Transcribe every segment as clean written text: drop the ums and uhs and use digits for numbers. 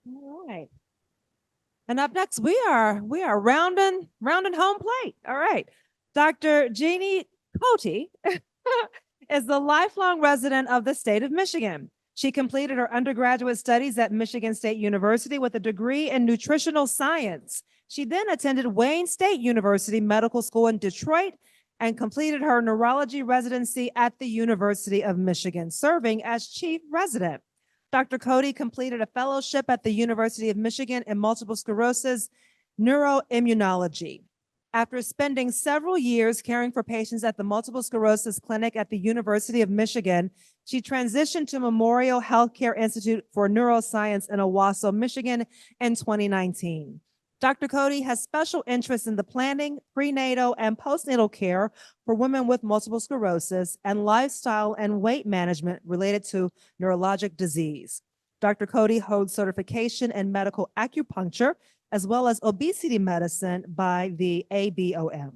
All right. And up next, we are rounding home plate. All right. Dr. Jeanie Cote is the lifelong resident of the state of Michigan. She completed her undergraduate studies at Michigan State University with a degree in nutritional science. She then attended Wayne State University Medical School in Detroit and completed her neurology residency at the University of Michigan, serving as chief resident. Dr. Cote completed a fellowship at the University of Michigan in multiple sclerosis neuroimmunology. After spending several years caring for patients at the Multiple Sclerosis Clinic at the University of Michigan, she transitioned to Memorial Healthcare Institute for Neuroscience in Owasso, Michigan in 2019. Dr. Cote has special interest in the planning, prenatal, and postnatal care for women with multiple sclerosis and lifestyle and weight management related to neurologic disease. Dr. Cote holds certification in medical acupuncture as well as obesity medicine by the ABOM.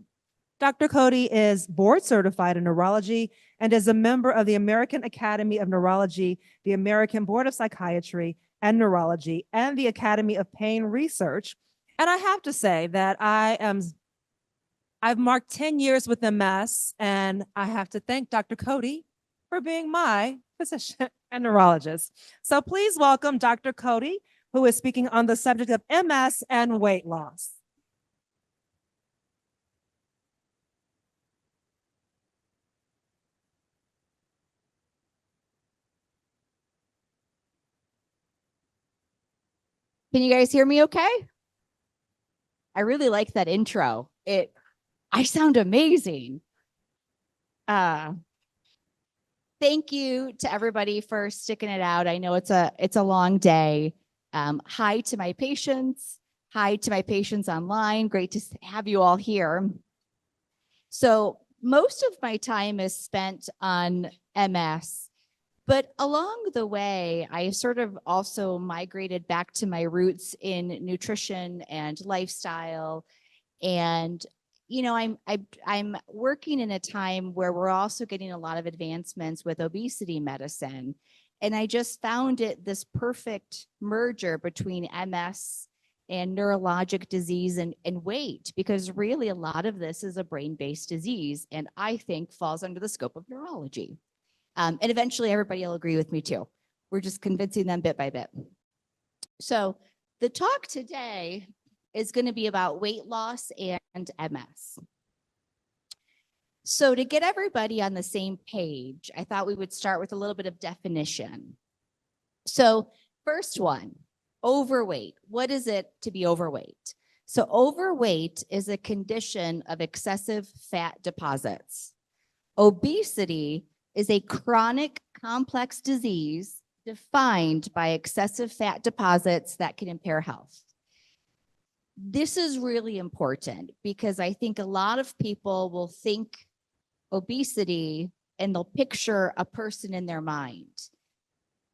Dr. Cote is board certified in neurology and is a member of the American Academy of Neurology, the American Board of Psychiatry and Neurology, and the Academy of Pain Research. And I have to say that I've marked 10 years with MS, and I have to thank Dr. Cote for being my physician and neurologist. So please welcome Dr. Cote, who is speaking on the subject of MS and weight loss. Can you guys hear me okay? I really like that intro. I sound amazing. Thank you to everybody for sticking it out. I know it's a long day. Hi to my patients. Hi to my patients online. Great to have you all here. So most of my time is spent on MS, but along the way, I sort of also migrated back to my roots in nutrition and lifestyle. And, you know, I'm working in a time where we're also getting a lot of advancements with obesity medicine. And I just found it this perfect merger between MS and neurologic disease and weight, because really a lot of this is a brain-based disease, and I think falls under the scope of neurology. And eventually everybody will agree with me too. We're just convincing them bit by bit. So the talk today is going to be about weight loss and MS. So to get everybody on the same page, I thought we would start with a little bit of definition. So first one, overweight. What is it to be overweight? So overweight is a condition of excessive fat deposits. Obesity is a chronic complex disease defined by excessive fat deposits that can impair health. This is really important because I think a lot of people will think obesity and they'll picture a person in their mind.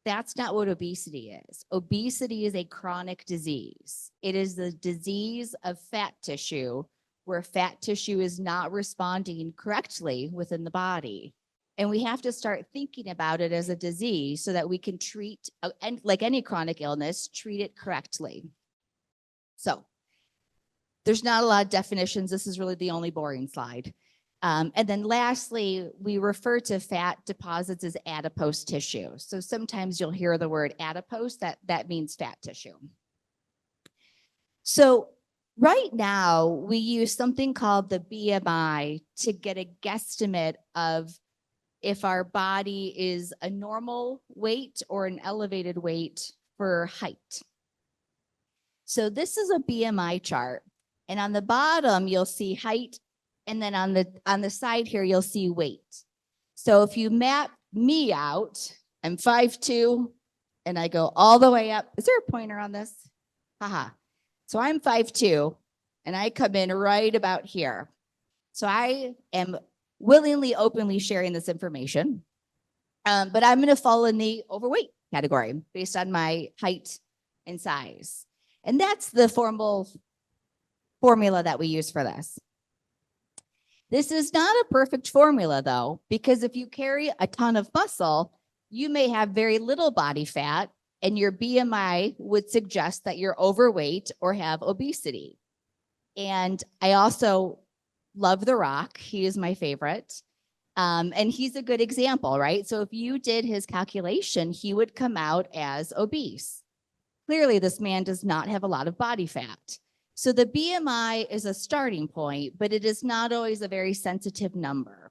That's not what obesity is. Obesity is a chronic disease. It is the disease of fat tissue where fat tissue is not responding correctly within the body. And we have to start thinking about it as a disease so that we can treat, and like any chronic illness, treat it correctly. So there's not a lot of definitions. This is really the only boring slide. And then lastly, we refer to fat deposits as adipose tissue. So sometimes you'll hear the word adipose, that means fat tissue. So right now, we use something called the BMI to get a guesstimate of if our body is a normal weight or an elevated weight for height. So this is a BMI chart. And on the bottom, you'll see height. And then on the side here, you'll see weight. So if you map me out, I'm 5'2", and I go all the way up. Is there a pointer on this? Haha. So I'm 5'2", and I come in right about here. So I am willingly, openly sharing this information. But I'm going to fall in the overweight category based on my height and size. And that's the formal formula that we use for this. This is not a perfect formula, though, because if you carry a ton of muscle, you may have very little body fat and your BMI would suggest that you're overweight or have obesity. And I also love The Rock. He is my favorite. And he's a good example, right? So if you did his calculation, he would come out as obese. Clearly, this man does not have a lot of body fat. So the BMI is a starting point, but it is not always a very sensitive number.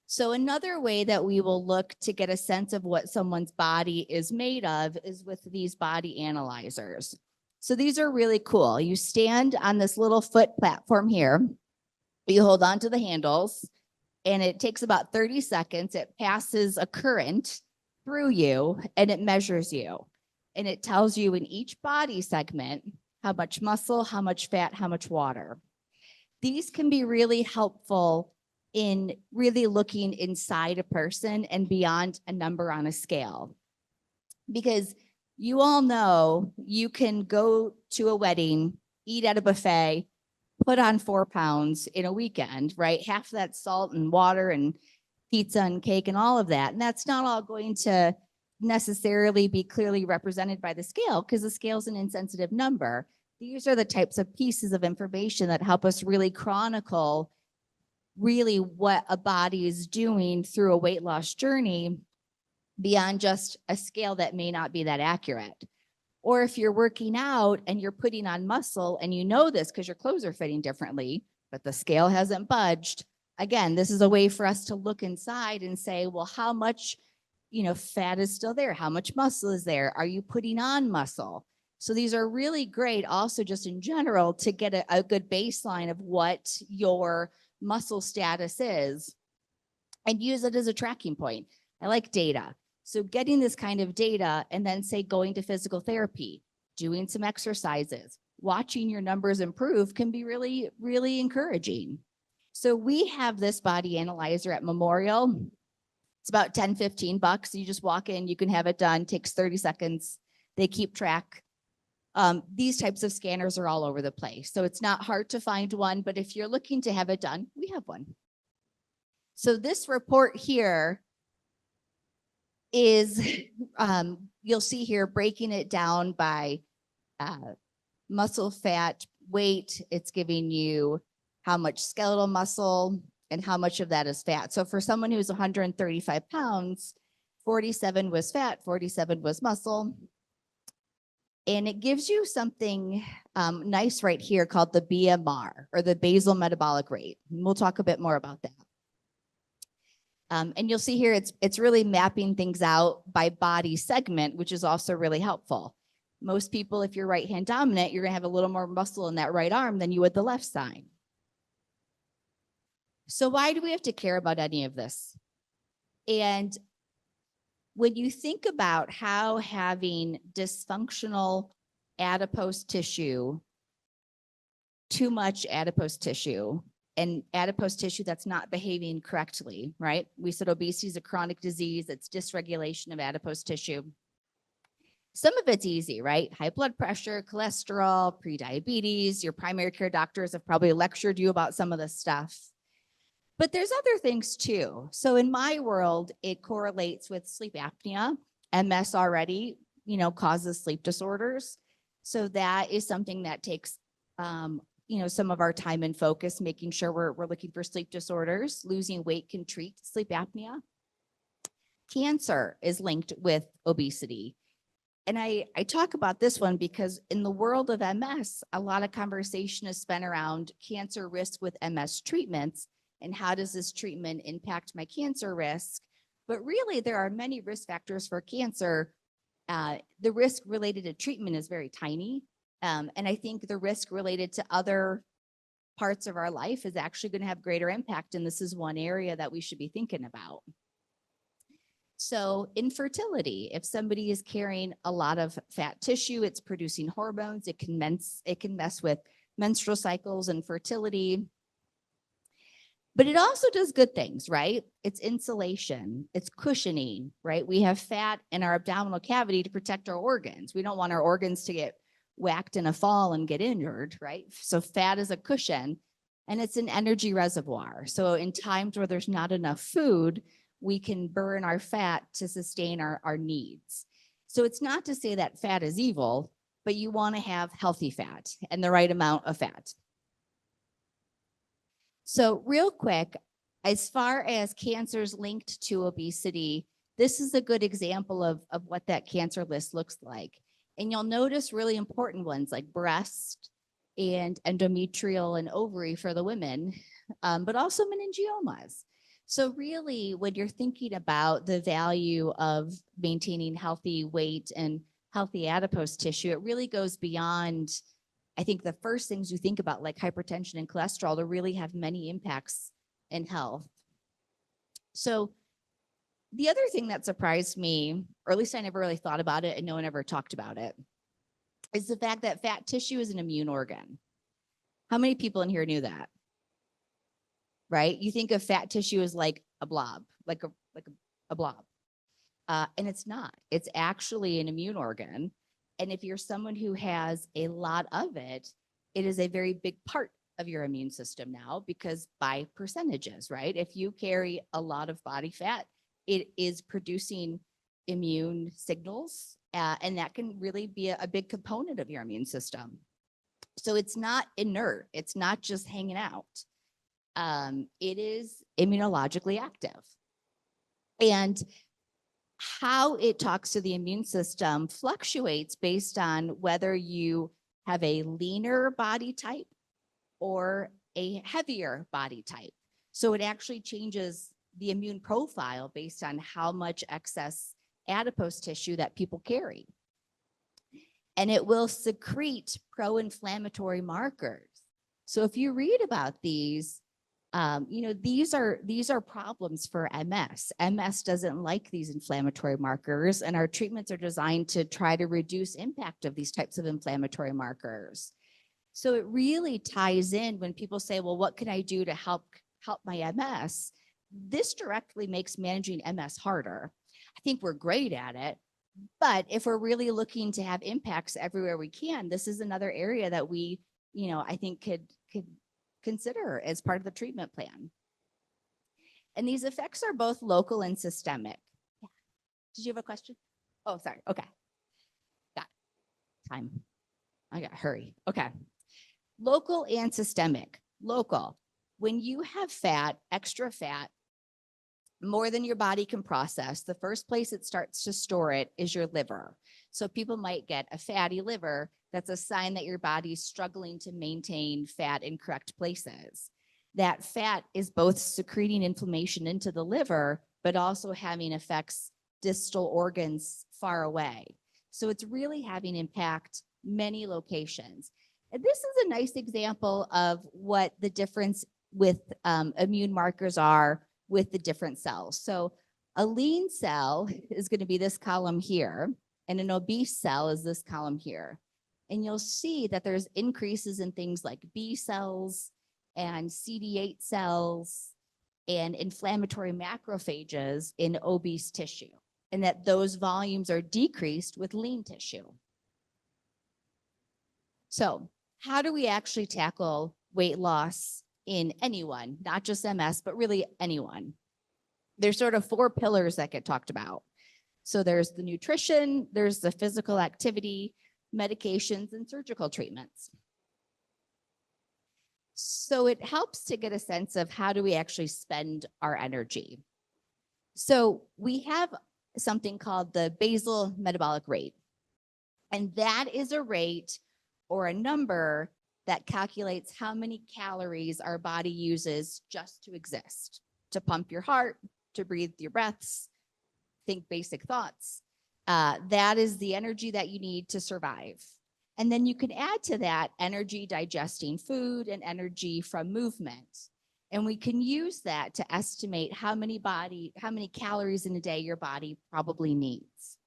So another way that we will look to get a sense of what someone's body is made of is with these body analyzers. So these are really cool. You stand on this little foot platform here. You hold on to the handles, and it takes about 30 seconds. It passes a current through you, and it measures you. And it tells you in each body segment how much muscle, how much fat, how much water. These can be really helpful in really looking inside a person and beyond a number on a scale. Because you all know you can go to a wedding, eat at a buffet, put on 4 pounds in a weekend, right? Half of that salt and water and pizza and cake and all of that. And that's not all going to necessarily be clearly represented by the scale, because the scale is an insensitive number. These are the types of pieces of information that help us really chronicle really what a body is doing through a weight loss journey beyond just a scale that may not be that accurate. Or if you're working out and you're putting on muscle and you know this because your clothes are fitting differently, but the scale hasn't budged. Again, this is a way for us to look inside and say, well, how much, fat is still there? How much muscle is there? Are you putting on muscle? So these are really great also just in general to get a good baseline of what your muscle status is and use it as a tracking point. I like data. So getting this kind of data and then say going to physical therapy, doing some exercises, watching your numbers improve can be really, really encouraging. So we have this body analyzer at Memorial. It's about $10-15. You just walk in, you can have it done, takes 30 seconds. They keep track. These types of scanners are all over the place. So it's not hard to find one, but if you're looking to have it done, we have one. So this report here is, you'll see here, breaking it down by muscle, fat, weight. It's giving you how much skeletal muscle and how much of that is fat. So for someone who's 135 pounds, 47 was fat, 47 was muscle. And it gives you something nice right here called the BMR, or the basal metabolic rate. And we'll talk a bit more about that. And you'll see here, it's really mapping things out by body segment, which is also really helpful. Most people, if you're right-hand dominant, you're gonna have a little more muscle in that right arm than you would the left side. So why do we have to care about any of this? And when you think about how having dysfunctional adipose tissue, too much adipose tissue, and adipose tissue that's not behaving correctly, right? We said obesity is a chronic disease. It's dysregulation of adipose tissue. Some of it's easy, right? High blood pressure, cholesterol, prediabetes. Your primary care doctors have probably lectured you about some of this stuff. But there's other things too. So in my world, it correlates with sleep apnea. MS already, causes sleep disorders. So that is something that takes, some of our time and focus, making sure we're looking for sleep disorders. Losing weight can treat sleep apnea. Cancer is linked with obesity. And I talk about this one because in the world of MS, a lot of conversation is spent around cancer risk with MS treatments and how does this treatment impact my cancer risk? But really, there are many risk factors for cancer. The risk related to treatment is very tiny. And I think the risk related to other parts of our life is actually going to have greater impact. And this is one area that we should be thinking about. So infertility, if somebody is carrying a lot of fat tissue, it's producing hormones, it can mess with menstrual cycles and fertility. But it also does good things, right? It's insulation, it's cushioning, right? We have fat in our abdominal cavity to protect our organs. We don't want our organs to get whacked in a fall and get injured, right? So fat is a cushion, and it's an energy reservoir. So in times where there's not enough food, we can burn our fat to sustain our needs. So it's not to say that fat is evil, but you want to have healthy fat and the right amount of fat. So real quick, as far as cancers linked to obesity, this is a good example of what that cancer list looks like. And you'll notice really important ones like breast and endometrial and ovary for the women, but also meningiomas. So really, when you're thinking about the value of maintaining healthy weight and healthy adipose tissue, it really goes beyond, I think, the first things you think about, like hypertension and cholesterol, to really have many impacts in health. So the other thing that surprised me, or at least I never really thought about it and no one ever talked about it, is the fact that fat tissue is an immune organ. How many people in here knew that? Right? You think of fat tissue as like a blob, like a blob. And it's not. It's actually an immune organ. And if you're someone who has a lot of it, it is a very big part of your immune system now, because by percentages, right? If you carry a lot of body fat, it is producing immune signals, and that can really be a big component of your immune system. So it's not inert. It's not just hanging out. It is immunologically active. And how it talks to the immune system fluctuates based on whether you have a leaner body type or a heavier body type. So it actually changes the immune profile based on how much excess adipose tissue that people carry. And it will secrete pro-inflammatory markers. So if you read about these, these are problems for MS. MS doesn't like these inflammatory markers, and our treatments are designed to try to reduce impact of these types of inflammatory markers. So it really ties in when people say, well, what can I do to help my MS? This directly makes managing MS harder. I think we're great at it, but if we're really looking to have impacts everywhere we can, this is another area that we, I think could consider as part of the treatment plan. And these effects are both local and systemic. Yeah. Did you have a question? Oh, sorry. Okay. Got time. I got to hurry. Okay. Local and systemic. Local. When you have fat, extra fat, more than your body can process, the first place it starts to store it is your liver. So people might get a fatty liver. That's a sign that your body's struggling to maintain fat in correct places. That fat is both secreting inflammation into the liver, but also having effects distal organs far away. So it's really having impact many locations. And this is a nice example of what the difference with immune markers are with the different cells. So a lean cell is going to be this column here, and an obese cell is this column here. And you'll see that there's increases in things like B cells and CD8 cells and inflammatory macrophages in obese tissue, and that those volumes are decreased with lean tissue. So how do we actually tackle weight loss in anyone, not just MS, but really anyone? There's sort of 4 pillars that get talked about. So there's the nutrition, there's the physical activity, medications, and surgical treatments. So it helps to get a sense of how do we actually spend our energy. So we have something called the basal metabolic rate. And that is a rate or a number that calculates how many calories our body uses just to exist, to pump your heart, to breathe your breaths, think basic thoughts. That is the energy that you need to survive. And then you can add to that energy digesting food and energy from movement. And we can use that to estimate how many calories in a day your body probably needs.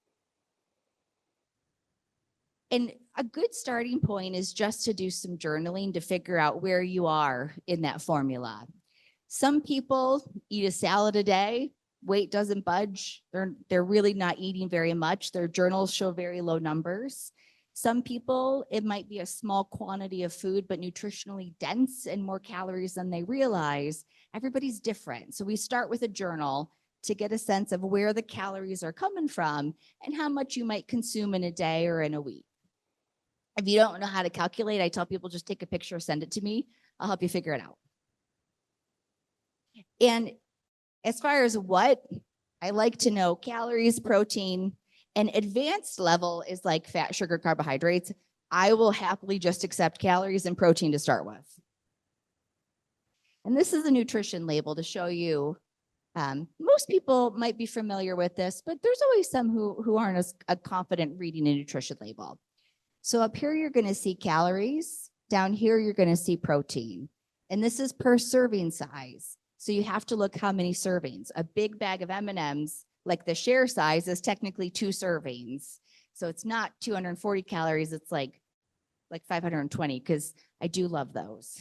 And a good starting point is just to do some journaling to figure out where you are in that formula. Some people eat a salad a day, weight doesn't budge. They're really not eating very much. Their journals show very low numbers. Some people, it might be a small quantity of food, but nutritionally dense and more calories than they realize. Everybody's different. So we start with a journal to get a sense of where the calories are coming from and how much you might consume in a day or in a week. If you don't know how to calculate, I tell people just take a picture, send it to me. I'll help you figure it out. And as far as what, I like to know calories, protein, and advanced level is like fat, sugar, carbohydrates. I will happily just accept calories and protein to start with. And this is a nutrition label to show you. Most people might be familiar with this, but there's always some who aren't as confident reading a nutrition label. So up here, you're going to see calories. Down here, you're going to see protein. And this is per serving size. So you have to look how many servings. A big bag of M&Ms, like the share size, is technically 2 servings. So it's not 240 calories. It's like 520, because I do love those.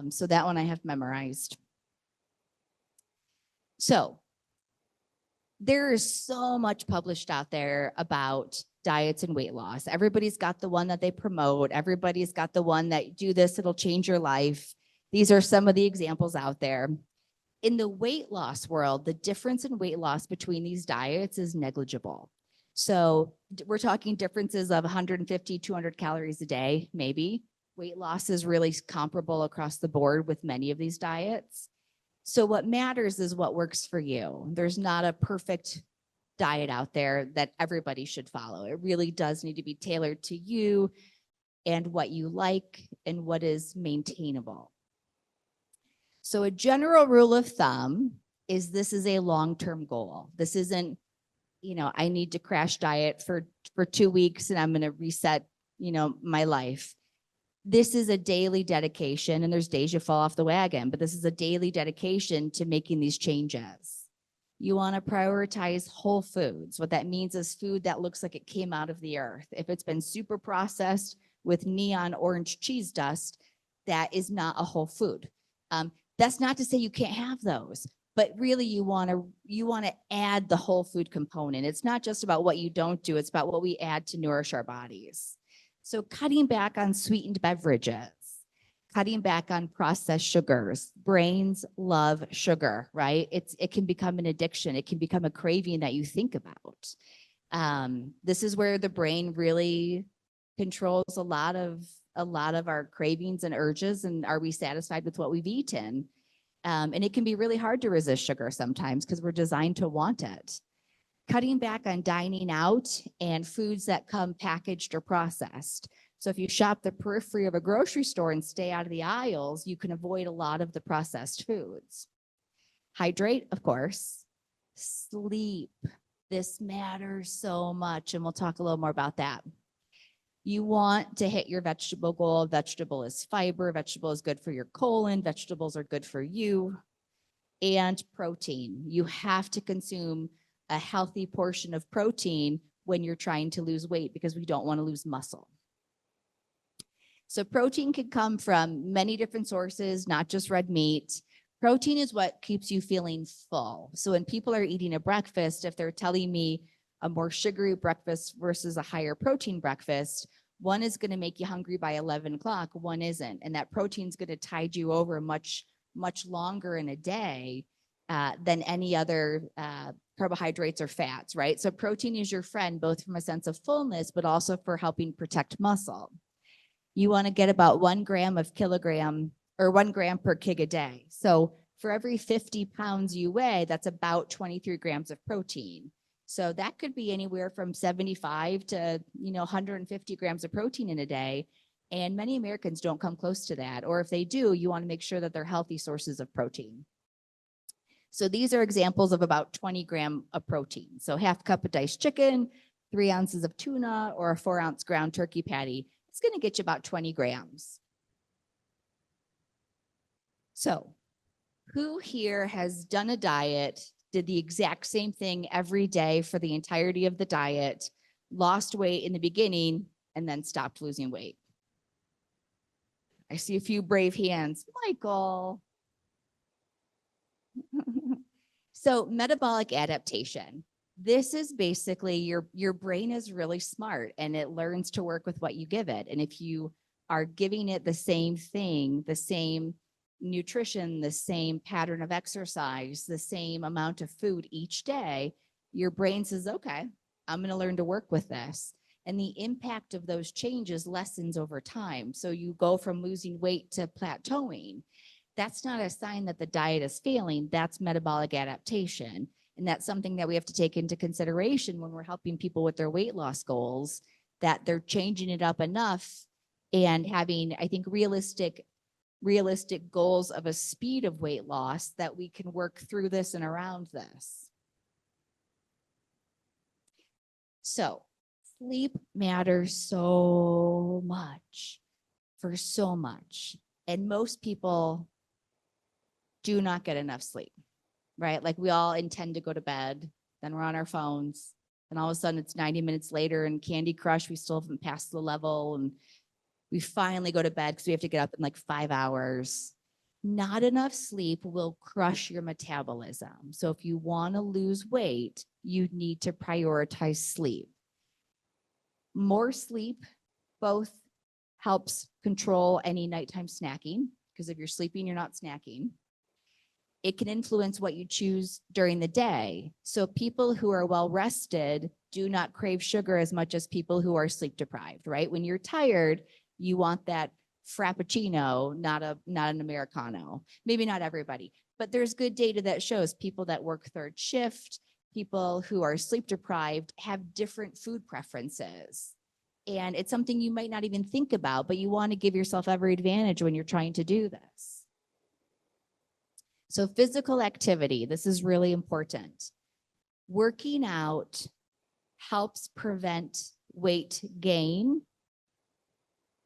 So that one I have memorized. So there is so much published out there about diets and weight loss. Everybody's got the one that they promote. Everybody's got the one that do this, it'll change your life. These are some of the examples out there. In the weight loss world, the difference in weight loss between these diets is negligible. So we're talking differences of 150, 200 calories a day, maybe. Weight loss is really comparable across the board with many of these diets. So what matters is what works for you. There's not a perfect diet out there that everybody should follow. It really does need to be tailored to you and what you like and what is maintainable. So a general rule of thumb is this is a long-term goal. This isn't, I need to crash diet for 2 weeks and I'm going to reset, my life. This is a daily dedication, and there's days you fall off the wagon, but this is a daily dedication to making these changes. You want to prioritize whole foods. What that means is food that looks like it came out of the earth. If it's been super processed with neon orange cheese dust, that is not a whole food. That's not to say you can't have those, but really you want to add the whole food component. It's not just about what you don't do, it's about what we add to nourish our bodies. So cutting back on sweetened beverages, cutting back on processed sugars. Brains love sugar, right? It can become an addiction. It can become a craving that you think about. This is where the brain really controls a lot of our cravings and urges, and are we satisfied with what we've eaten? And it can be really hard to resist sugar sometimes because we're designed to want it. Cutting back on dining out and foods that come packaged or processed. So if you shop the periphery of a grocery store and stay out of the aisles, you can avoid a lot of the processed foods. Hydrate, of course. Sleep. This matters so much, and we'll talk a little more about that. You want to hit your vegetable goal. Vegetable is fiber. Vegetable is good for your colon. Vegetables are good for you. And protein. You have to consume a healthy portion of protein when you're trying to lose weight, because we don't want to lose muscle. So protein can come from many different sources, not just red meat. Protein is what keeps you feeling full. So when people are eating a breakfast, if they're telling me a more sugary breakfast versus a higher protein breakfast, one is going to make you hungry by 11 o'clock, one isn't. And that protein is going to tide you over much, much longer in a day than any other carbohydrates or fats, right? So protein is your friend, both from a sense of fullness, but also for helping protect muscle. You want to get about 1 gram per kg a day. So for every 50 pounds you weigh, that's about 23 grams of protein. So that could be anywhere from 75 to 150 grams of protein in a day. And many Americans don't come close to that. Or if they do, you want to make sure that they're healthy sources of protein. So these are examples of about 20 grams of protein. So half cup of diced chicken, 3 ounces of tuna, or a 4-ounce ground turkey patty. It's going to get you about 20 grams. So who here has done a diet, did the exact same thing every day for the entirety of the diet, lost weight in the beginning, and then stopped losing weight? I see a few brave hands. Michael. So metabolic adaptation. This is basically your brain is really smart and it learns to work with what you give it. And if you are giving it the same thing, the same nutrition, the same pattern of exercise, the same amount of food each day, your brain says, okay, I'm going to learn to work with this. And the impact of those changes lessens over time. So you go from losing weight to plateauing. That's not a sign that the diet is failing. That's metabolic adaptation. And that's something that we have to take into consideration when we're helping people with their weight loss goals, that they're changing it up enough and having, I think, realistic goals of a speed of weight loss that we can work through this and around this. So sleep matters so much for so much. And most people do not get enough sleep, right? Like we all intend to go to bed, then we're on our phones, and all of a sudden it's 90 minutes later and Candy Crush, we still haven't passed the level, and we finally go to bed because we have to get up in like 5 hours. Not enough sleep will crush your metabolism. So if you want to lose weight, you need to prioritize sleep. More sleep both helps control any nighttime snacking, because if you're sleeping, you're not snacking. It can influence what you choose during the day. So people who are well rested do not crave sugar as much as people who are sleep deprived, right? When you're tired, you want that Frappuccino, not an Americano. Maybe not everybody, but there's good data that shows people that work third shift, people who are sleep deprived have different food preferences. And it's something you might not even think about, but you want to give yourself every advantage when you're trying to do this. So physical activity, this is really important. Working out helps prevent weight gain.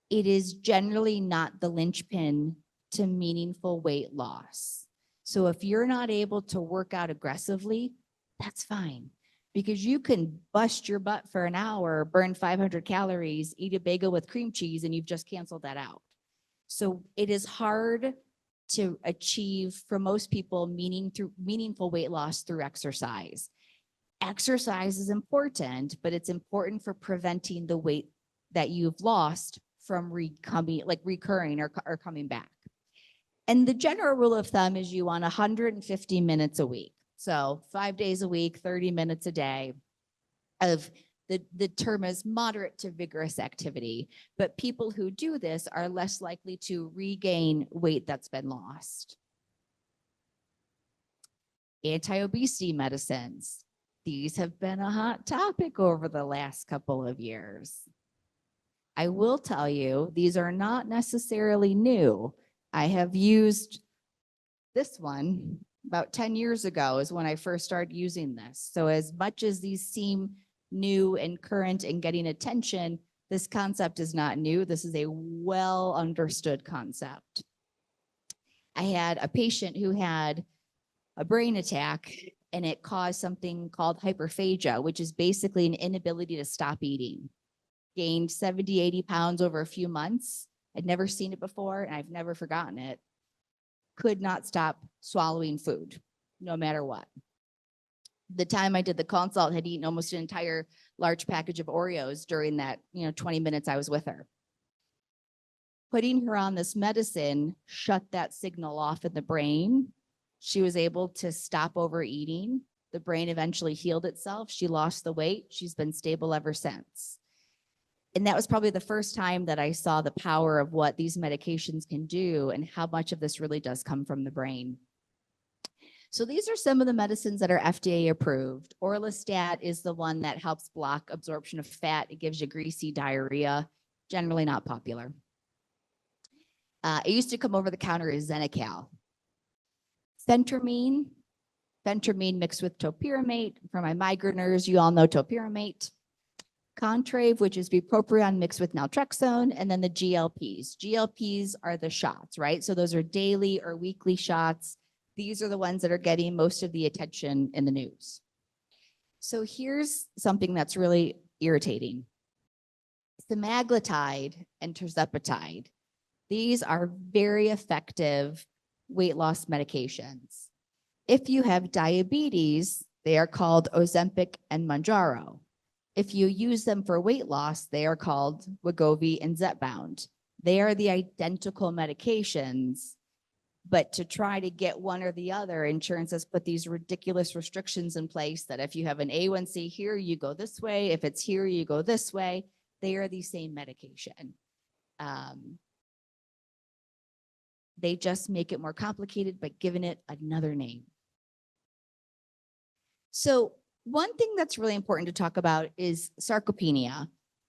It is generally not the linchpin to meaningful weight loss. So if you're not able to work out aggressively, that's fine, because you can bust your butt for an hour, burn 500 calories, eat a bagel with cream cheese, and you've just canceled that out. So it is hard to achieve, for most people, meaningful weight loss through exercise. Exercise is important, but it's important for preventing the weight that you've lost from recurring or coming back. And the general rule of thumb is you want 150 minutes a week. So 5 days a week, 30 minutes a day of the term is moderate to vigorous activity. But people who do this are less likely to regain weight that's been lost. Anti-obesity medicines. These have been a hot topic over the last couple of years. I will tell you, these are not necessarily new. I have used this one about 10 years ago is when I first started using this. So as much as these seem new and current and getting attention, this concept is not new. This is a well understood concept. I had a patient who had a brain attack, and it caused something called hyperphagia, which is basically an inability to stop eating. Gained 70, 80 pounds over a few months. I'd never seen it before, and I've never forgotten it. Could not stop swallowing food, no matter what. The time I did the consult, had eaten almost an entire large package of Oreos during that 20 minutes I was with her. Putting her on this medicine shut that signal off in the brain. She was able to stop overeating. The brain eventually healed itself. She lost the weight. She's been stable ever since. And that was probably the first time that I saw the power of what these medications can do and how much of this really does come from the brain. So these are some of the medicines that are FDA approved. Orlistat is the one that helps block absorption of fat. It gives you greasy diarrhea, generally not popular. It used to come over the counter as Xenical. Phentermine mixed with topiramate. For my migraineurs, you all know topiramate. Contrave, which is bupropion mixed with naltrexone, and then the GLPs. GLPs are the shots, right? So those are daily or weekly shots. These are the ones that are getting most of the attention in the news. So here's something that's really irritating. Semaglutide and tirzepatide. These are very effective weight loss medications. If you have diabetes, they are called Ozempic and Mounjaro. If you use them for weight loss, they are called Wegovy and Zepbound. They are the identical medications, But to try to get one or the other, insurance has put these ridiculous restrictions in place that if you have an A1C here, you go this way. If it's here, you go this way. They are the same medication. They just make it more complicated by giving it another name. So one thing that's really important to talk about is sarcopenia.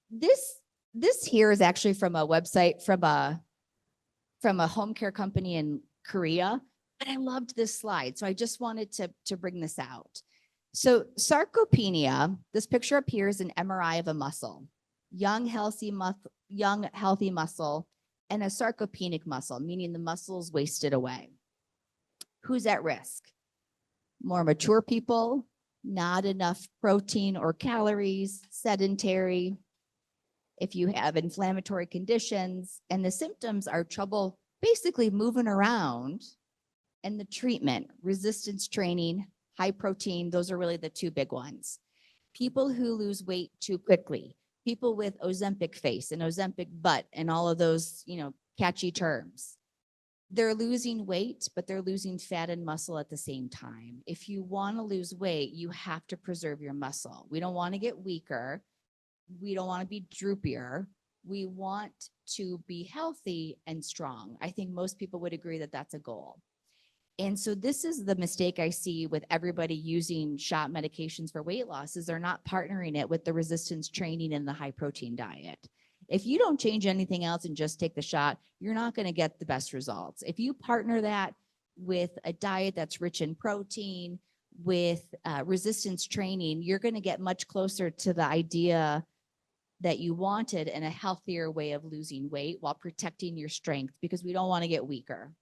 This here is actually from a website from a home care company in Korea, but I loved this slide, so I just wanted to bring this out. So sarcopenia, this picture up here is an MRI of a muscle, young healthy muscle, and a sarcopenic muscle, meaning the muscle is wasted away. Who's at risk? More mature people, not enough protein or calories, sedentary. If you have inflammatory conditions, and the symptoms are trouble basically moving around, and the treatment, resistance training, high protein, those are really the two big ones. People who lose weight too quickly, people with Ozempic face and Ozempic butt and all of those, catchy terms. They're losing weight, but they're losing fat and muscle at the same time. If you want to lose weight, you have to preserve your muscle. We don't want to get weaker. We don't want to be droopier. We want to be healthy and strong. I think most people would agree that that's a goal. And so this is the mistake I see with everybody using shot medications for weight loss, is they're not partnering it with the resistance training and the high protein diet. If you don't change anything else and just take the shot, you're not going to get the best results. If you partner that with a diet that's rich in protein, with resistance training, you're going to get much closer to the idea that you wanted and a healthier way of losing weight while protecting your strength, because we don't want to get weaker.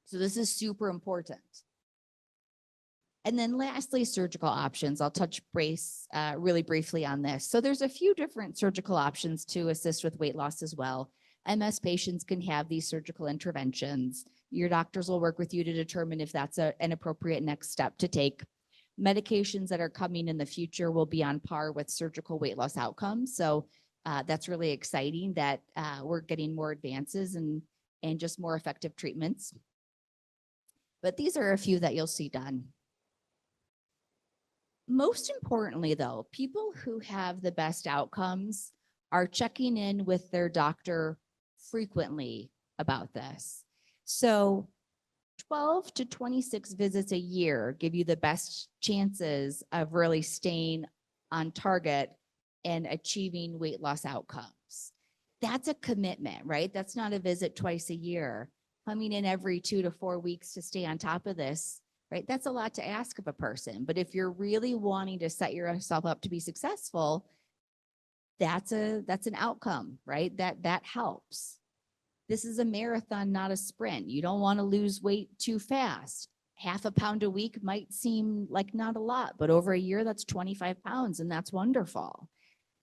So this is super important. And then lastly, surgical options. I'll touch base really briefly on this. So there's a few different surgical options to assist with weight loss as well. MS patients can have these surgical interventions. Your doctors will work with you to determine if that's an appropriate next step to take. Medications that are coming in the future will be on par with surgical weight loss outcomes. So that's really exciting that we're getting more advances and just more effective treatments. But these are a few that you'll see done. Most importantly, though, people who have the best outcomes are checking in with their doctor frequently about this. So 12 to 26 visits a year give you the best chances of really staying on target and achieving weight loss outcomes. That's a commitment, right? That's not a visit twice a year. Coming in every 2 to 4 weeks to stay on top of this, right? That's a lot to ask of a person. But if you're really wanting to set yourself up to be successful, that's an outcome, right? That helps. This is a marathon, not a sprint. You don't want to lose weight too fast. Half a pound a week might seem like not a lot, but over a year, that's 25 pounds, and that's wonderful.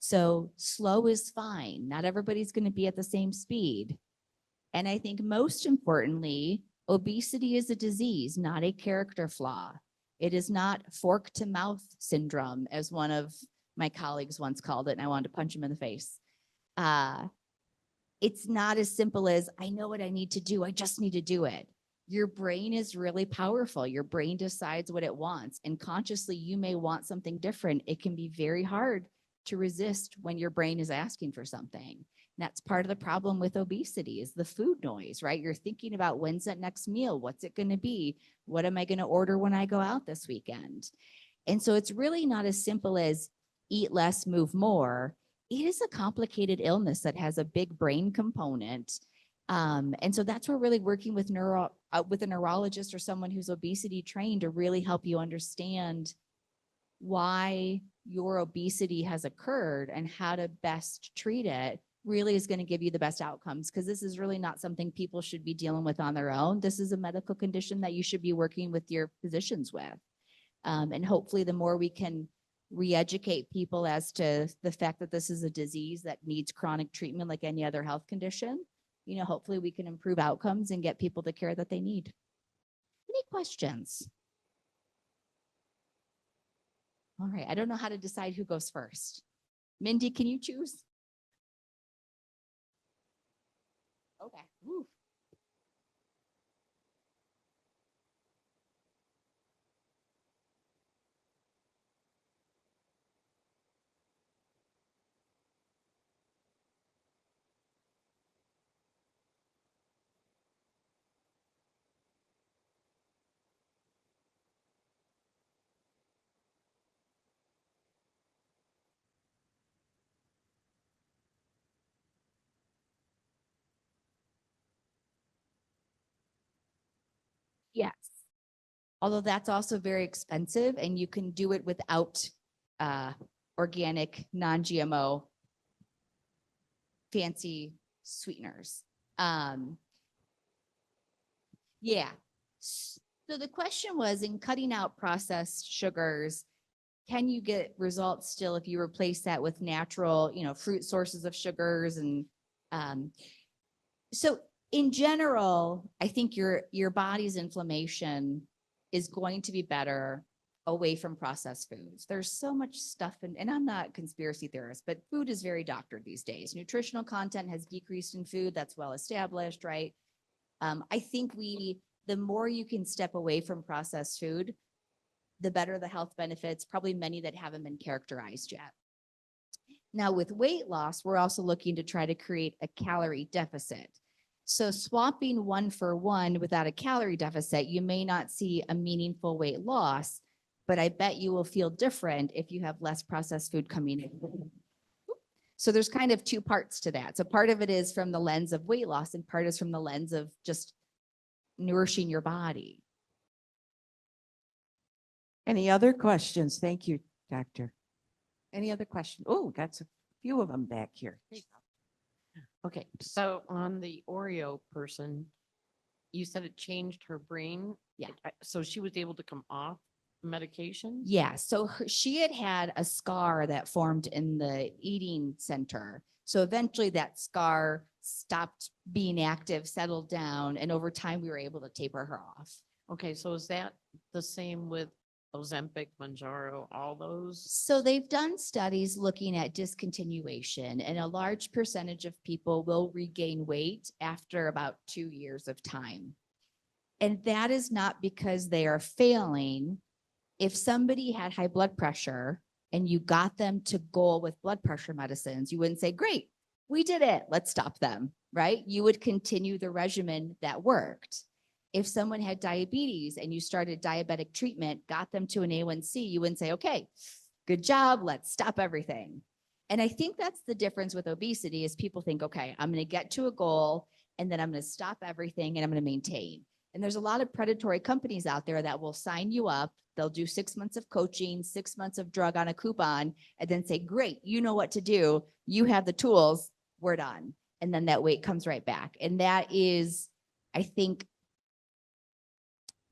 So slow is fine. Not everybody's going to be at the same speed. And I think most importantly, obesity is a disease, not a character flaw. It is not fork to mouth syndrome, as one of my colleagues once called it, and I wanted to punch him in the face. It's not as simple as, I know what I need to do, I just need to do it. Your brain is really powerful. Your brain decides what it wants, and consciously you may want something different. It can be very hard to resist when your brain is asking for something. That's part of the problem with obesity, is the food noise, right? You're thinking about, when's that next meal? What's it going to be? What am I going to order when I go out this weekend? And so it's really not as simple as eat less, move more. It is a complicated illness that has a big brain component. And so that's where really working with a neurologist or someone who's obesity trained to really help you understand why your obesity has occurred and how to best treat it really is going to give you the best outcomes, because this is really not something people should be dealing with on their own. This is a medical condition that you should be working with your physicians with. And hopefully the more we can re-educate people as to the fact that this is a disease that needs chronic treatment like any other health condition, hopefully we can improve outcomes and get people the care that they need. Any questions? All right, I don't know how to decide who goes first. Mindy, can you choose? Okay. Woo. Yes. Although that's also very expensive and you can do it without organic, non-GMO, fancy sweeteners. Yeah. So the question was, in cutting out processed sugars, can you get results still if you replace that with natural, fruit sources of sugars? And so in general, I think your body's inflammation is going to be better away from processed foods. There's so much stuff, and I'm not a conspiracy theorist, but food is very doctored these days. Nutritional content has decreased in food. That's well established, right? I think the more you can step away from processed food, the better the health benefits, probably many that haven't been characterized yet. Now, with weight loss, we're also looking to try to create a calorie deficit. So swapping one for one without a calorie deficit, you may not see a meaningful weight loss, but I bet you will feel different if you have less processed food coming in. So there's kind of two parts to that. So part of it is from the lens of weight loss and part is from the lens of just nourishing your body. Any other questions? Thank you, Doctor. Any other questions? Oh, got a few of them back here. Okay, so on the Oreo person, you said it changed her brain? Yeah. So she was able to come off medication? Yeah, so she had a scar that formed in the eating center. So eventually that scar stopped being active, settled down, and over time we were able to taper her off. Okay, so is that the same with Ozempic, Mounjaro, all those? So they've done studies looking at discontinuation, and a large percentage of people will regain weight after about 2 years of time. And that is not because they are failing. If somebody had high blood pressure and you got them to goal with blood pressure medicines, you wouldn't say, great, we did it, let's stop them, right? You would continue the regimen that worked. If someone had diabetes and you started diabetic treatment, got them to an A1C, you wouldn't say, okay, good job, let's stop everything. And I think that's the difference with obesity is people think, okay, I'm going to get to a goal and then I'm going to stop everything and I'm going to maintain. And there's a lot of predatory companies out there that will sign you up. They'll do 6 months of coaching, 6 months of drug on a coupon, and then say, great, you know what to do. You have the tools, we're done. And then that weight comes right back. And that is, I think,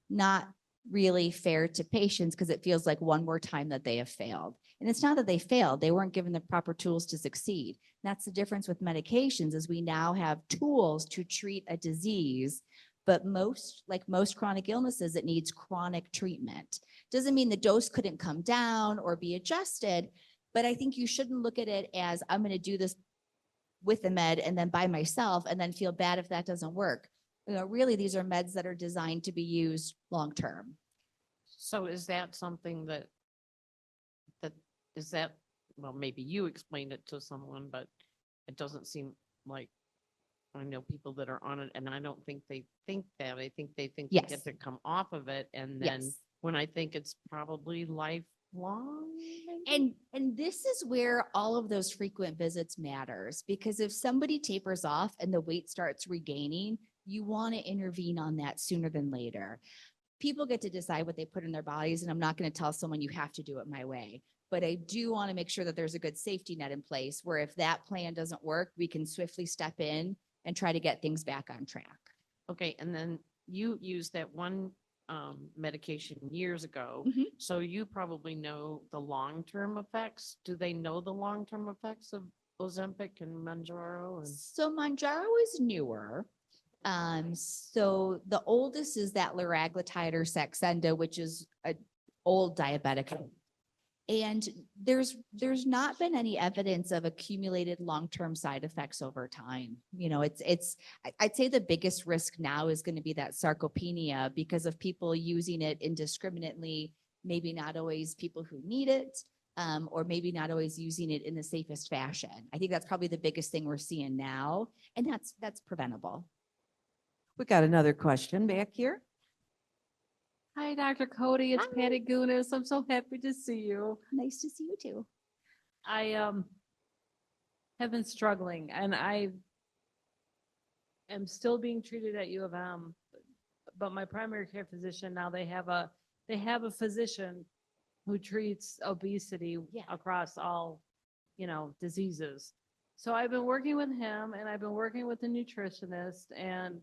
not really fair to patients because it feels like one more time that they have failed. And it's not that they failed, they weren't given the proper tools to succeed. And that's the difference with medications is we now have tools to treat a disease, but most chronic illnesses, it needs chronic treatment. Doesn't mean the dose couldn't come down or be adjusted, but I think you shouldn't look at it as I'm going to do this with a med and then by myself and then feel bad if that doesn't work. Really, these are meds that are designed to be used long-term. So is that something that well, maybe you explained it to someone, but it doesn't seem like I know people that are on it and I don't think they think that. I think they think they Yes. get to come off of it. And then Yes. when I think it's probably lifelong. maybe? And this is where all of those frequent visits matters because if somebody tapers off and the weight starts regaining, you want to intervene on that sooner than later. People get to decide what they put in their bodies, and I'm not going to tell someone you have to do it my way. But I do want to make sure that there's a good safety net in place where if that plan doesn't work, we can swiftly step in and try to get things back on track. Okay, and then you used that one medication years ago. Mhm. So you probably know the long-term effects. Do they know the long-term effects of Ozempic and Mounjaro? And So Mounjaro is newer. So the oldest is that liraglutide or Saxenda, which is an old diabetic. And there's not been any evidence of accumulated long-term side effects over time. I'd say the biggest risk now is going to be that sarcopenia because of people using it indiscriminately, maybe not always people who need it, or maybe not always using it in the safest fashion. I think that's probably the biggest thing we're seeing now, and that's preventable. We got another question back here. Hi, Dr. Cote. It's Hi. Patty Gunas. I'm so happy to see you. Nice to see you too. I have been struggling and I am still being treated at U of M, but my primary care physician, now they have a physician who treats obesity Yeah. across all, diseases. So I've been working with him and I've been working with the nutritionist, and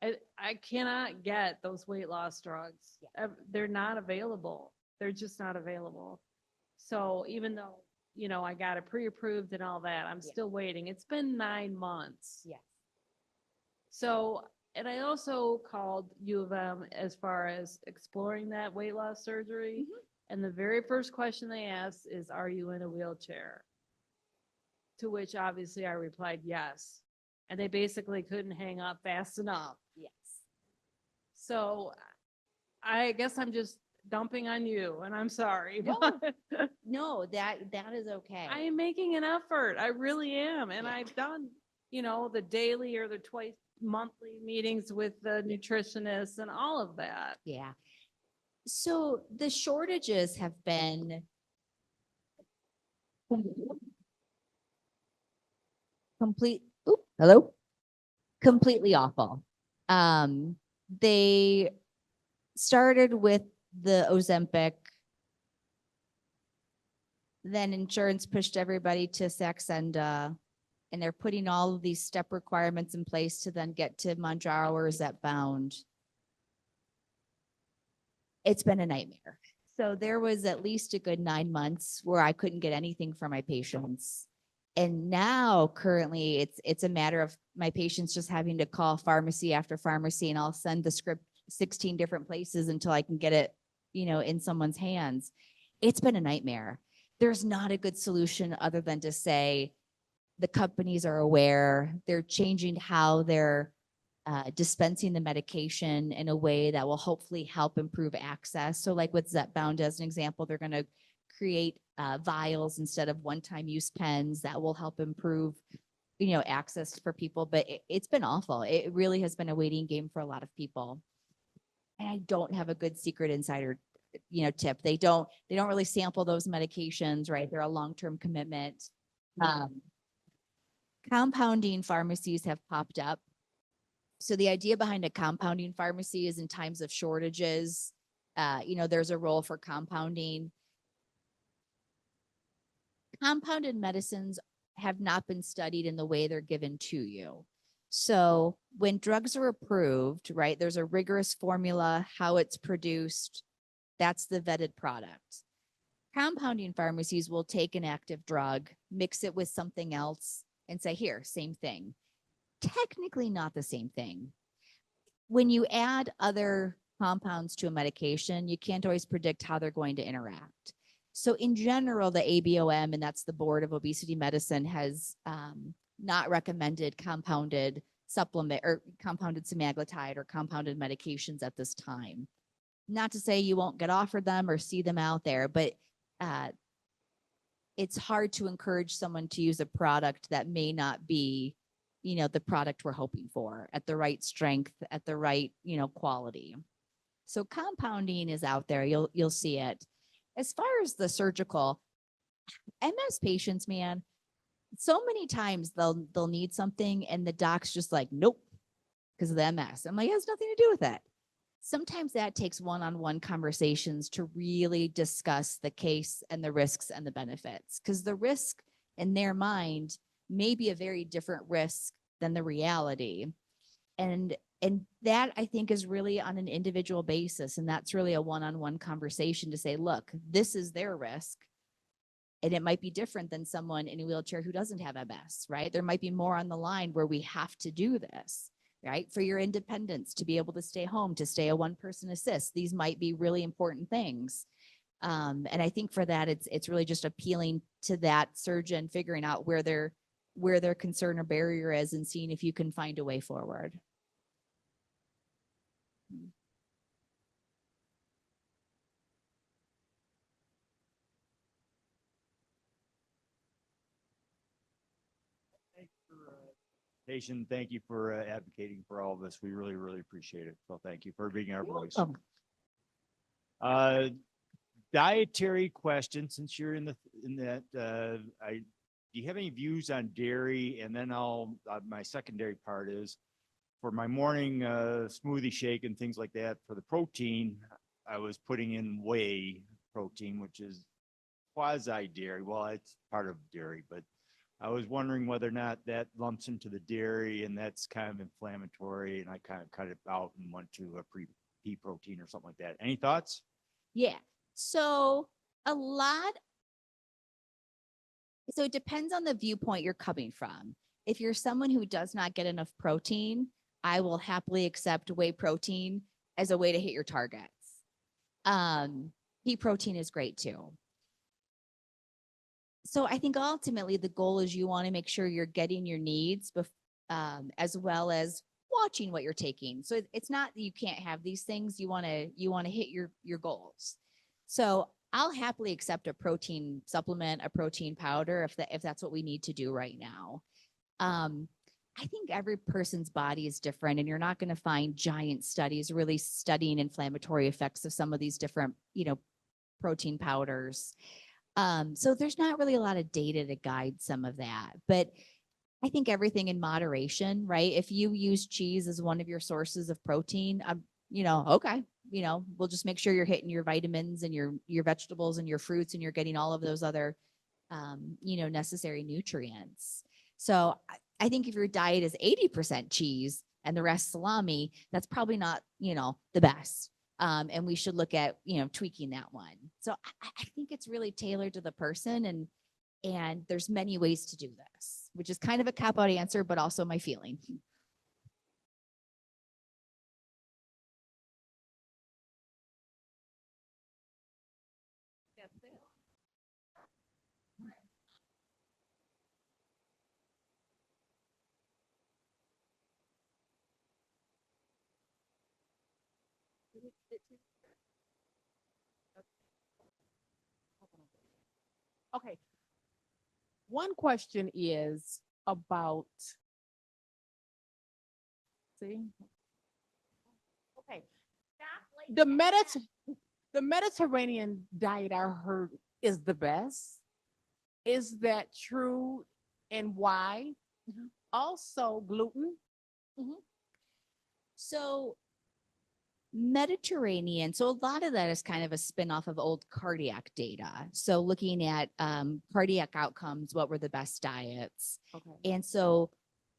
I cannot get those weight loss drugs. They're not available. They're just not available. So even though, I got it pre-approved and all that, I'm Yeah. still waiting. It's been 9 months. Yes. So, and I also called U of M as far as exploring that weight loss surgery. Mhm. And the very first question they asked is, are you in a wheelchair? To which obviously I replied yes. And they basically couldn't hang up fast enough. Yes. So I guess I'm just dumping on you, and I'm sorry. No. but No, that is okay. I am making an effort. I really am. And Yeah. I've done, the daily or the twice monthly meetings with the nutritionist and all of that. Yeah. So the shortages have been hello? Completely awful. They started with the Ozempic. Then insurance pushed everybody to Saxenda, and they're putting all of these step requirements in place to then get to Mounjaro or Zepbound. It's been a nightmare. So there was at least a good 9 months where I couldn't get anything for my patients. And now currently it's a matter of my patients just having to call pharmacy after pharmacy, and I'll send the script 16 different places until I can get it, in someone's hands. It's been a nightmare. There's not a good solution other than to say the companies are aware, they're changing how they're dispensing the medication in a way that will hopefully help improve access. So like with Zepbound as an example, they're going to create vials instead of one-time use pens that will help improve, access for people. But it's been awful. It really has been a waiting game for a lot of people. And I don't have a good secret insider, tip. They don't really sample those medications, right? They're a long-term commitment. Compounding pharmacies have popped up. So the idea behind a compounding pharmacy is in times of shortages, there's a role for compounding. Compounded medicines have not been studied in the way they're given to you. So when drugs are approved, right, there's a rigorous formula, how it's produced. That's the vetted product. Compounding pharmacies will take an active drug, mix it with something else, and say, here, same thing. Technically not the same thing. When you add other compounds to a medication, you can't always predict how they're going to interact. So in general, the ABOM, and that's the Board of Obesity Medicine, has not recommended compounded supplement or compounded semaglutide or compounded medications at this time. Not to say you won't get offered them or see them out there, but it's hard to encourage someone to use a product that may not be, the product we're hoping for at the right strength, at the right, quality. So compounding is out there. You'll see it. As far as the surgical, MS patients, man, so many times they'll need something and the doc's just like, nope, because of the MS. I'm like, it has nothing to do with that. Sometimes that takes one-on-one conversations to really discuss the case and the risks and the benefits, because the risk in their mind may be a very different risk than the reality. And that, I think, is really on an individual basis. And that's really a one-on-one conversation to say, look, this is their risk. And it might be different than someone in a wheelchair who doesn't have MS, right? There might be more on the line where we have to do this, right? For your independence, to be able to stay home, to stay a one-person assist. These might be really important things. And I think for that, it's really just appealing to that surgeon, figuring out where their concern or barrier is and seeing if you can find a way forward. Nation, thank you for advocating for all of this. We really, really appreciate it. So thank you for being our voice. Dietary question, since you're in that, do you have any views on dairy? And then my secondary part is, for my morning smoothie shake and things like that, for the protein, I was putting in whey protein, which is quasi dairy. Well, it's part of dairy, but I was wondering whether or not that lumps into the dairy and that's kind of inflammatory, and I kind of cut it out and went to a pea protein or something like that. Any thoughts? Yeah. So a lot. So it depends on the viewpoint you're coming from. If you're someone who does not get enough protein, I will happily accept whey protein as a way to hit your targets. Pea protein is great too. So I think ultimately the goal is you want to make sure you're getting your needs as well as watching what you're taking. So it's not that you can't have these things. You want to hit your goals. So I'll happily accept a protein supplement, a protein powder, if that's what we need to do right now. I think every person's body is different, and you're not going to find giant studies really studying inflammatory effects of some of these different, protein powders. So there's not really a lot of data to guide some of that, but I think everything in moderation, right? If you use cheese as one of your sources of protein, okay, we'll just make sure you're hitting your vitamins and your vegetables and your fruits, and you're getting all of those other, necessary nutrients. So I think if your diet is 80% cheese and the rest salami, that's probably not, the best. And we should look at, tweaking that one. So I think it's really tailored to the person, and there's many ways to do this, which is kind of a cop-out answer, but also my feeling. Okay. One question is about, see, okay, the Mediterranean diet I heard is the best. Is that true, and why? Mhm. Also, gluten. So Mediterranean. So a lot of that is kind of a spin-off of old cardiac data. So looking at cardiac outcomes, what were the best diets? Okay. And so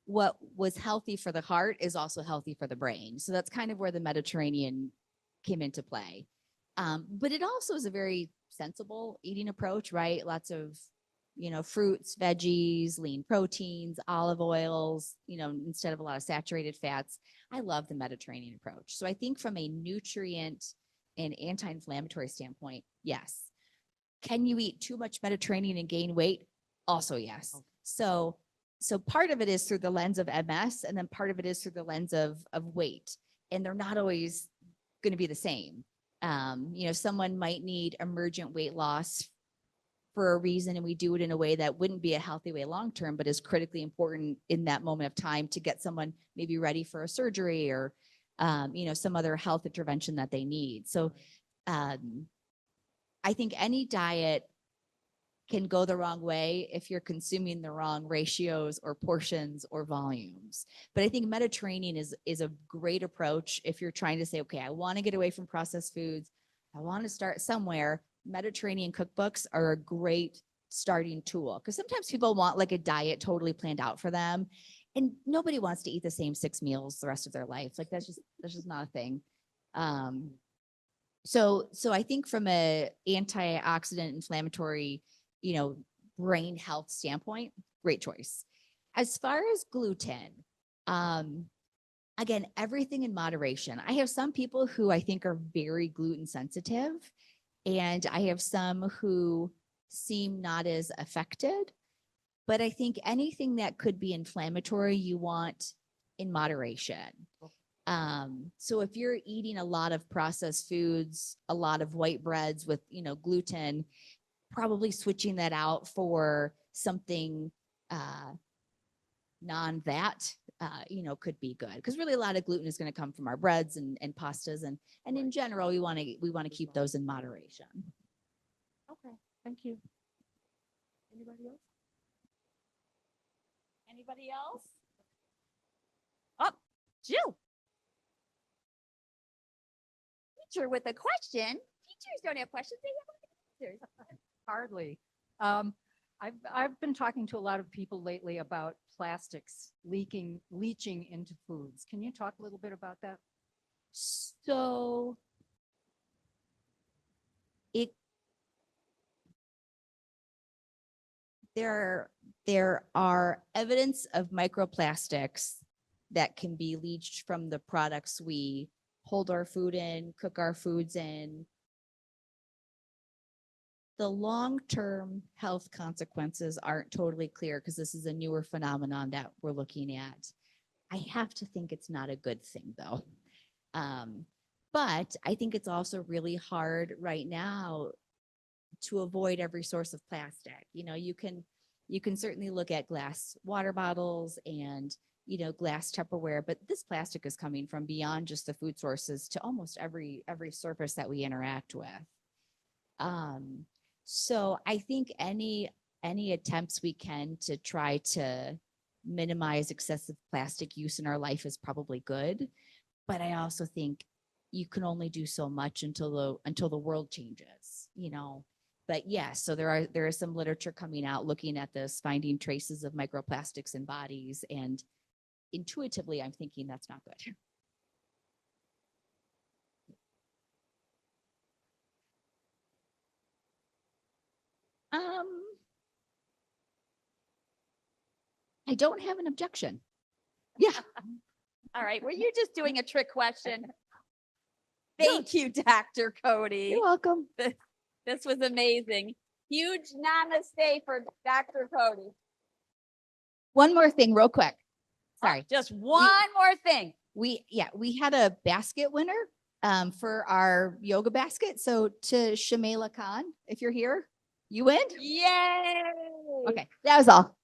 what was healthy for the heart is also healthy for the brain. So that's kind of where the Mediterranean came into play. But it also is a very sensible eating approach, right? Lots of, fruits, veggies, lean proteins, olive oils, instead of a lot of saturated fats. I love the Mediterranean approach. So I think from a nutrient and anti-inflammatory standpoint, yes. Can you eat too much Mediterranean and gain weight? Also, yes. Okay. So part of it is through the lens of MS, and then part of it is through the lens of weight. And they're not always going to be the same. Someone might need emergent weight loss for a reason, and we do it in a way that wouldn't be a healthy way long-term, but is critically important in that moment of time to get someone maybe ready for a surgery or, some other health intervention that they need. So I think any diet can go the wrong way if you're consuming the wrong ratios or portions or volumes. But I think Mediterranean is a great approach if you're trying to say, okay, I want to get away from processed foods. I want to start somewhere. Mediterranean cookbooks are a great starting tool, because sometimes people want like a diet totally planned out for them, and nobody wants to eat the same 6 meals the rest of their life. Like that's just not a thing. So I think from a antioxidant inflammatory, brain health standpoint, great choice. As far as gluten, again, everything in moderation. I have some people who I think are very gluten sensitive, and I have some who seem not as affected. But I think anything that could be inflammatory, you want in moderation. So if you're eating a lot of processed foods, a lot of white breads with, gluten, probably switching that out for something non-that, could be good, because really a lot of gluten is going to come from our breads and pastas, and in general, we want to keep those in moderation. Okay, thank you. Anybody else? Anybody else? Oh, Jill. Teacher with a question. Teachers don't have questions, they have answers. Hardly. I've been talking to a lot of people lately about plastics leaching into foods. Can you talk a little bit about that? So it there are evidence of microplastics that can be leached from the products we hold our food in, cook our foods in. The long-term health consequences aren't totally clear because this is a newer phenomenon that we're looking at. I have to think it's not a good thing though. But I think it's also really hard right now to avoid every source of plastic. You know, you can certainly look at glass water bottles and, you know, glass Tupperware, but this plastic is coming from beyond just the food sources to almost every surface that we interact with. So I think any attempts we can to try to minimize excessive plastic use in our life is probably good. But I also think you can only do so much until the world changes, you know. But yes, so there is some literature coming out looking at this, finding traces of microplastics in bodies, and intuitively I'm thinking that's not good. I don't have an objection. Yeah. All right, well, you're just doing a trick question. Thank you, Dr. Cody. You're welcome. This was amazing. Huge namaste for Dr. Cody. One more thing real quick. Sorry. Just one more thing. We had a basket winner for our yoga basket. So to Shamela Khan, if you're here, you win. Yay. Okay, that was all.